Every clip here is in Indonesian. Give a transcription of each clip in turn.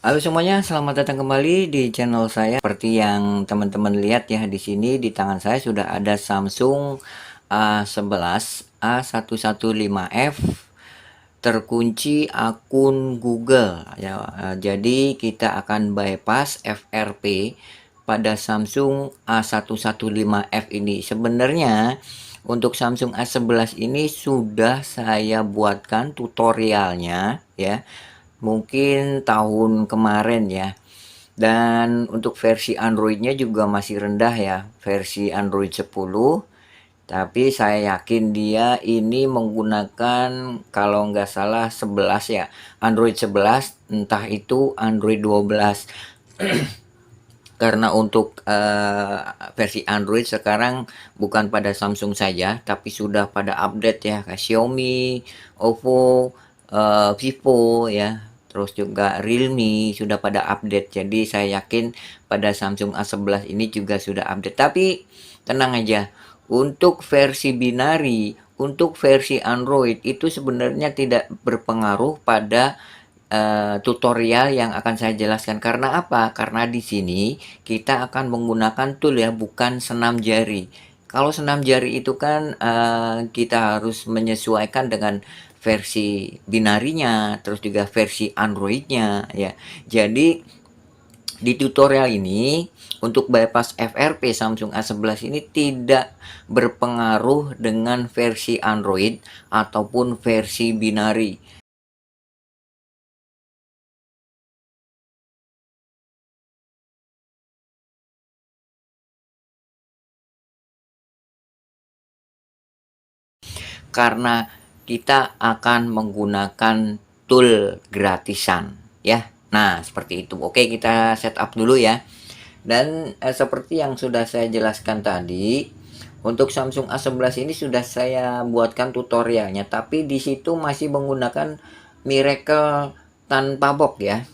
Halo semuanya, selamat datang kembali di channel saya. Seperti yang teman-teman lihat ya, di sini di tangan saya sudah ada Samsung A11 A115F terkunci akun Google ya. Jadi kita akan bypass FRP pada Samsung A115F ini. Sebenarnya untuk Samsung A11 ini sudah saya buatkan tutorialnya ya, mungkin tahun kemarin ya. Dan untuk versi Androidnya juga masih rendah ya, versi Android 10. Tapi saya yakin dia ini menggunakan kalau nggak salah 11 ya, Android 11, entah itu Android 12. Karena untuk versi Android sekarang bukan pada Samsung saja, tapi sudah pada update ya, kayak Xiaomi, Oppo, Vivo ya, terus juga Realme sudah pada update. Jadi saya yakin pada Samsung A11 ini juga sudah update. Tapi tenang aja, untuk versi binari, untuk versi Android itu sebenarnya tidak berpengaruh pada tutorial yang akan saya jelaskan. Karena apa? Karena di sini kita akan menggunakan tool ya, bukan senam jari. Kalau senam jari itu kan kita harus menyesuaikan dengan versi binarinya, terus juga versi Androidnya ya. Jadi di tutorial ini untuk bypass FRP Samsung A11 ini tidak berpengaruh dengan versi Android ataupun versi binari. Karena kita akan menggunakan tool gratisan ya. Nah, seperti itu. Oke, kita setup dulu ya. Dan seperti yang sudah saya jelaskan tadi, untuk Samsung A11 ini sudah saya buatkan tutorialnya, tapi di situ masih menggunakan Miracle tanpa box ya.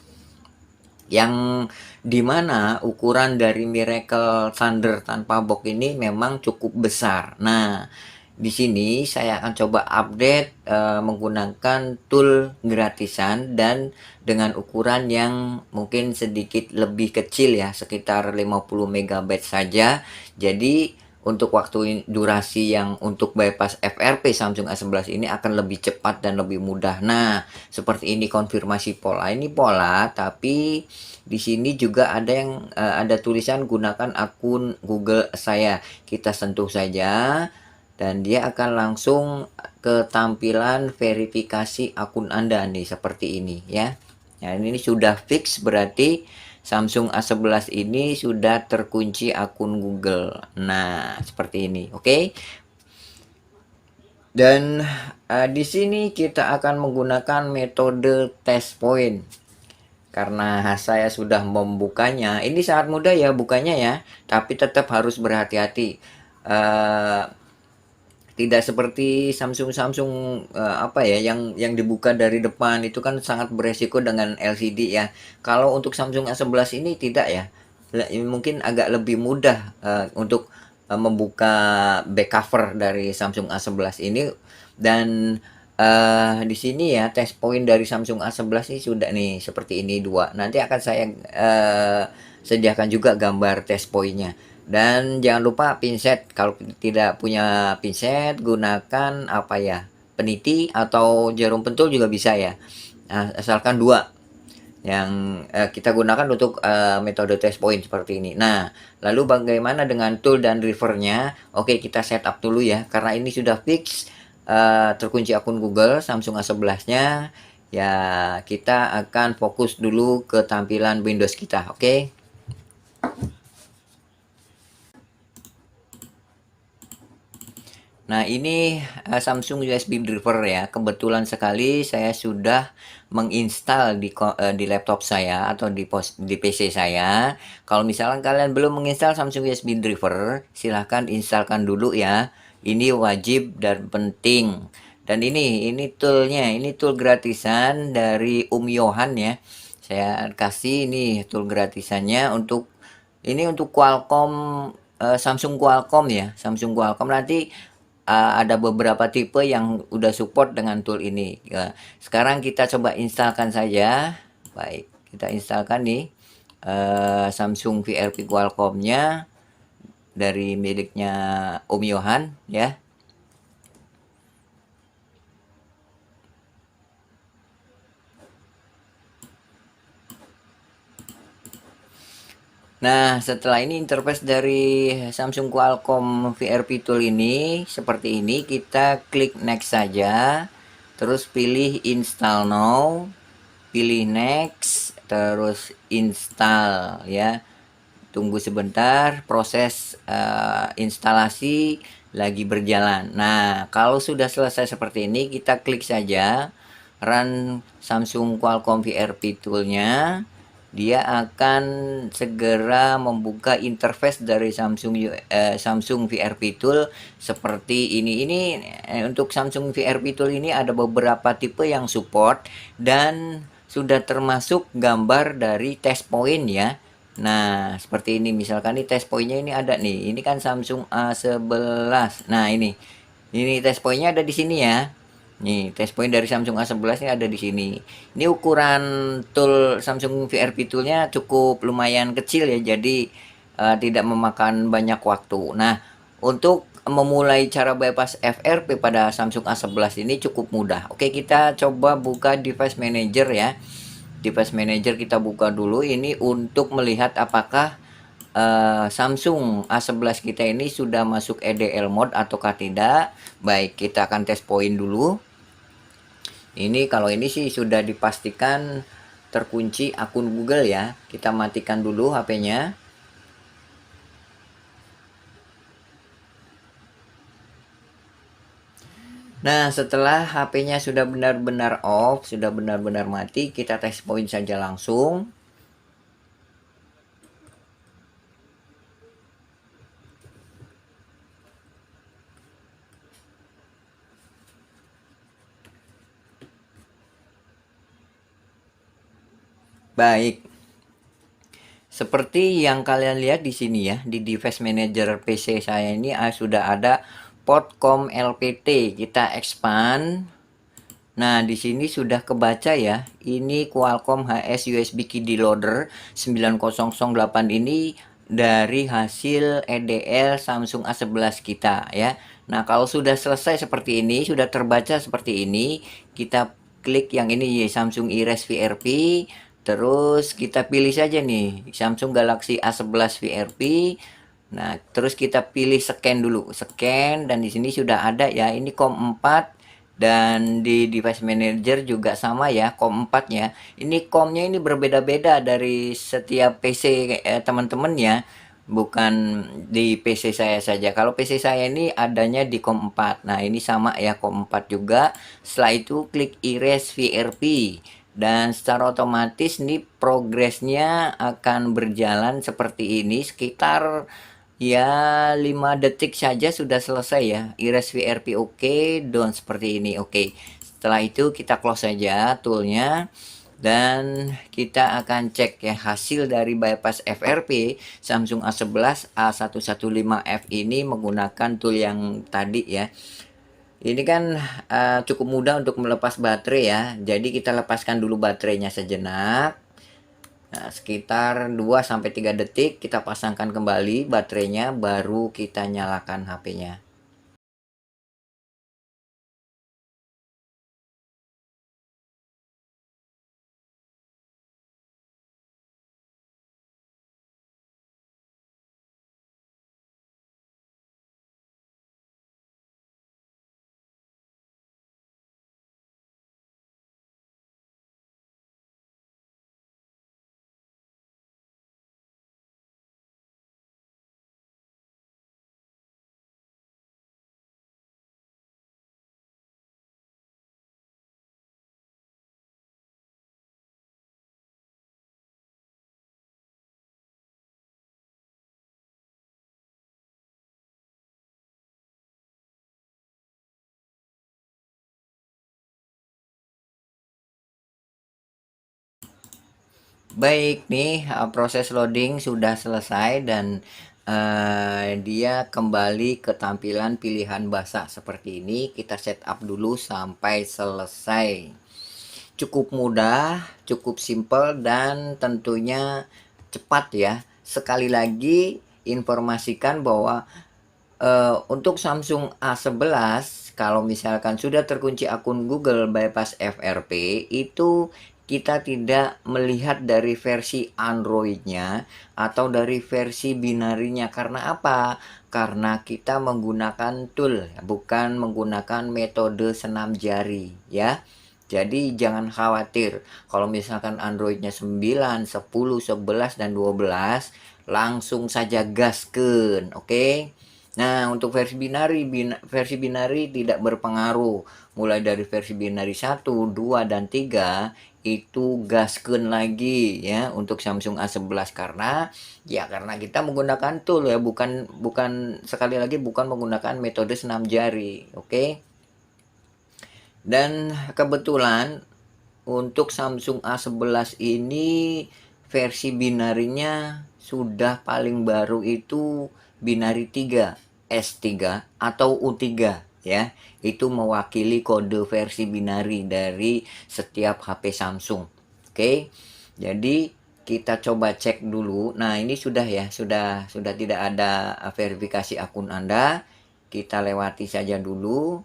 Yang dimana ukuran dari Miracle Thunder tanpa box ini memang cukup besar. Nah, di sini saya akan coba update menggunakan tool gratisan dan dengan ukuran yang mungkin sedikit lebih kecil ya, sekitar 50 MB saja. Jadi untuk waktu durasi yang untuk bypass FRP Samsung A11 ini akan lebih cepat dan lebih mudah. Nah, seperti ini konfirmasi pola. Ini pola, tapi di sini juga ada yang ada tulisan gunakan akun Google saya. Kita sentuh saja dan dia akan langsung ke tampilan verifikasi akun Anda nih, seperti ini ya. Nah, ini sudah fix, berarti Samsung A11 ini sudah terkunci akun Google. Nah, seperti ini. Oke. Dan di sini kita akan menggunakan metode test point. Karena saya sudah membukanya, ini sangat mudah ya bukanya ya, tapi tetap harus berhati-hati. Eh, Tidak seperti Samsung apa ya, yang dibuka dari depan itu kan sangat beresiko dengan LCD ya. Kalau untuk Samsung A11 ini tidak ya, mungkin agak lebih mudah untuk membuka back cover dari Samsung A11 ini. Dan di sini ya, test point dari Samsung A11 ini sudah nih seperti ini dua. Nanti akan saya sediakan juga gambar test pointnya. Dan jangan lupa pinset, kalau tidak punya pinset gunakan apa ya, peniti atau jarum pentul juga bisa ya. Nah, asalkan dua yang kita gunakan untuk metode test point seperti ini. Nah, lalu bagaimana dengan tool dan rivernya? Oke, kita setup dulu ya, karena ini sudah fix terkunci akun Google Samsung A11-nya. Ya, kita akan fokus dulu ke tampilan Windows kita. Oke. Nah, ini Samsung USB driver ya. Kebetulan sekali saya sudah menginstal di laptop saya atau di PC saya. Kalau misalkan kalian belum menginstal Samsung USB driver, silahkan instalkan dulu ya. Ini wajib dan penting. Dan ini toolnya, ini tool gratisan dari Yohan ya. Saya kasih ini tool gratisannya untuk ini untuk Qualcomm, Samsung Qualcomm ya, Samsung Qualcomm. Nanti ada beberapa tipe yang udah support dengan tool ini. Ya, sekarang kita coba instalkan saja. Baik. kita instalkan nih Samsung VRP Qualcomm-nya dari miliknya Om Yohan ya. Nah, setelah ini interface dari Samsung Qualcomm VRP Tool ini seperti ini. Kita klik next saja, terus pilih install now, pilih next, terus install ya. Tunggu sebentar, proses instalasi lagi berjalan. Nah, kalau sudah selesai seperti ini, kita klik saja run Samsung Qualcomm VRP Tool-nya. Dia akan segera membuka interface dari Samsung VRP Tool seperti ini. Untuk Samsung VRP Tool ini ada beberapa tipe yang support dan sudah termasuk gambar dari test point ya. Nah, seperti ini misalkan nih test pointnya ini ada nih. Ini kan Samsung A11. Nah, ini test pointnya ada di sini ya. Nih, test point dari Samsung A11 ini ada di sini. Ini ukuran tool Samsung VRP toolnya cukup lumayan kecil ya, jadi tidak memakan banyak waktu. Nah, untuk memulai cara bypass FRP pada Samsung A11 ini cukup mudah. Oke, kita coba buka device manager ya. Device manager kita buka dulu ini untuk melihat apakah Samsung A11 kita ini sudah masuk EDL mode ataukah tidak. Baik, kita akan test point dulu. Ini kalau ini sih sudah dipastikan terkunci akun Google ya. Kita matikan dulu HP-nya. Nah, setelah HP-nya sudah benar-benar off, sudah benar-benar mati, kita test point saja langsung. Baik. Seperti yang kalian lihat di sini ya, di device manager PC saya ini sudah ada Portcom LPT. Kita expand. Nah, di sini sudah kebaca ya. Ini Qualcomm HS USB Key Loader 9008 ini dari hasil EDL Samsung A11 kita ya. Nah, kalau sudah selesai seperti ini, sudah terbaca seperti ini, kita klik yang ini Samsung Iris VRP. Terus kita pilih saja nih Samsung Galaxy A11 VRP. Nah, terus kita pilih scan dulu, scan, dan di sini sudah ada ya. Ini COM4 dan di device manager juga sama ya, COM4 ya. Ini COM-nya ini berbeda-beda dari setiap PC teman-teman ya. Bukan di PC saya saja. Kalau PC saya ini adanya di COM4. Nah, ini sama ya, COM4 juga. Setelah itu klik erase VRP. Dan secara otomatis nih progresnya akan berjalan seperti ini sekitar ya 5 detik saja sudah selesai ya. Erase VRP oke, down seperti ini oke. Setelah itu kita close saja toolnya dan kita akan cek ya hasil dari bypass FRP Samsung A11 A115F ini menggunakan tool yang tadi ya. Ini kan cukup mudah untuk melepas baterai ya. Jadi kita lepaskan dulu baterainya sejenak. Nah, sekitar 2 sampai 3 detik kita pasangkan kembali baterainya baru kita nyalakan HP-nya. Baik nih, proses loading sudah selesai dan dia kembali ke tampilan pilihan bahasa seperti ini. Kita setup dulu sampai selesai. cukup mudah, cukup simpel, dan tentunya cepat ya. Sekali lagi informasikan bahwa untuk Samsung A11 kalau misalkan sudah terkunci akun Google bypass FRP, itu kita tidak melihat dari versi Android-nya atau dari versi binarinya. Karena apa? Karena kita menggunakan tool, bukan menggunakan metode senam jari ya. Jadi jangan khawatir kalau misalkan Android-nya 9, 10, 11, dan 12, langsung saja gaskeun, oke? Nah, untuk versi binari tidak berpengaruh. Mulai dari versi binari 1, 2, dan 3 itu gaskeun lagi ya untuk Samsung A11 karena kita menggunakan tool ya, bukan bukan sekali lagi bukan menggunakan metode senam jari, oke? Dan kebetulan untuk Samsung A11 ini versi binarinya sudah paling baru itu binari 3 S3 atau U3 ya. Itu mewakili kode versi binari dari setiap HP Samsung. Oke. Jadi kita coba cek dulu. Nah, ini sudah ya, sudah tidak ada verifikasi akun Anda. Kita lewati saja dulu.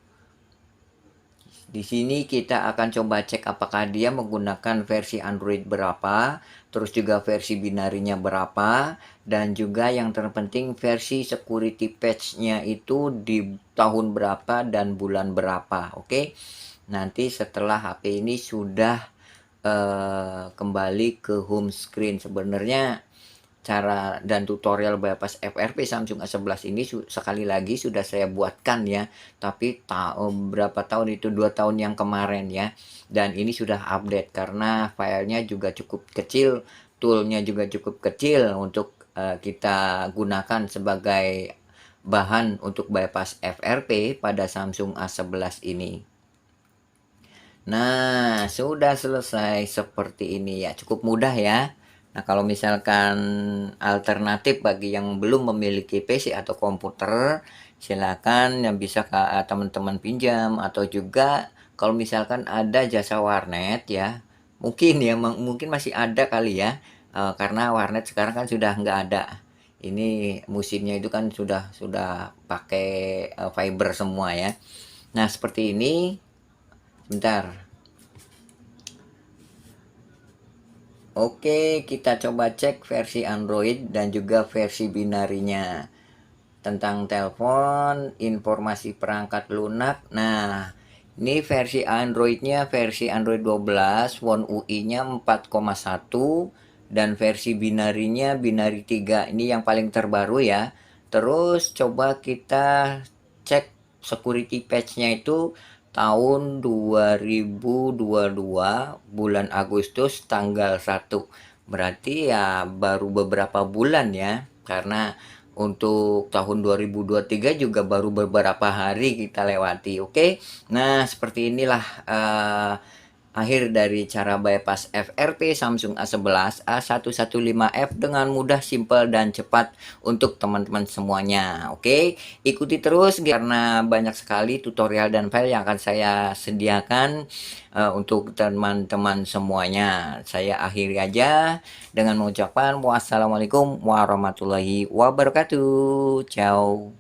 Di sini kita akan coba cek apakah dia menggunakan versi Android berapa, terus juga versi binarinya berapa, dan juga yang terpenting versi security patch-nya itu di tahun berapa dan bulan berapa. Oke. Nanti setelah HP ini sudah kembali ke home screen, sebenarnya cara dan tutorial bypass FRP Samsung A11 ini sekali lagi sudah saya buatkan ya, tapi berapa tahun itu, 2 tahun yang kemarin ya, dan ini sudah update karena filenya juga cukup kecil, toolnya juga cukup kecil untuk kita gunakan sebagai bahan untuk bypass FRP pada Samsung A11 ini. Nah, sudah selesai seperti ini ya, cukup mudah ya. Nah, kalau misalkan alternatif bagi yang belum memiliki PC atau komputer, silakan yang bisa teman-teman pinjam, atau juga kalau misalkan ada jasa warnet ya, mungkin ya mungkin masih ada kali ya, karena warnet sekarang kan sudah nggak ada. Ini musimnya itu kan sudah pakai fiber semua ya. Nah, seperti ini. Bentar. Oke, kita coba cek versi Android dan juga versi binarinya. Tentang telepon, informasi perangkat lunak. Nah, ini versi Androidnya versi Android 12, One UI-nya 4,1, dan versi binarinya binari 3. Ini yang paling terbaru ya. Terus coba kita cek security patch-nya itu tahun 2022 bulan Agustus tanggal 1. Berarti ya baru beberapa bulan ya. Karena untuk tahun 2023 juga baru beberapa hari kita lewati. Oke. Nah, seperti inilah akhir dari cara bypass FRP Samsung A11 A115F dengan mudah, simpel, dan cepat untuk teman-teman semuanya. Oke, ikuti terus karena banyak sekali tutorial dan file yang akan saya sediakan untuk teman-teman semuanya. Saya akhiri aja dengan mengucapkan wassalamualaikum warahmatullahi wabarakatuh. Ciao.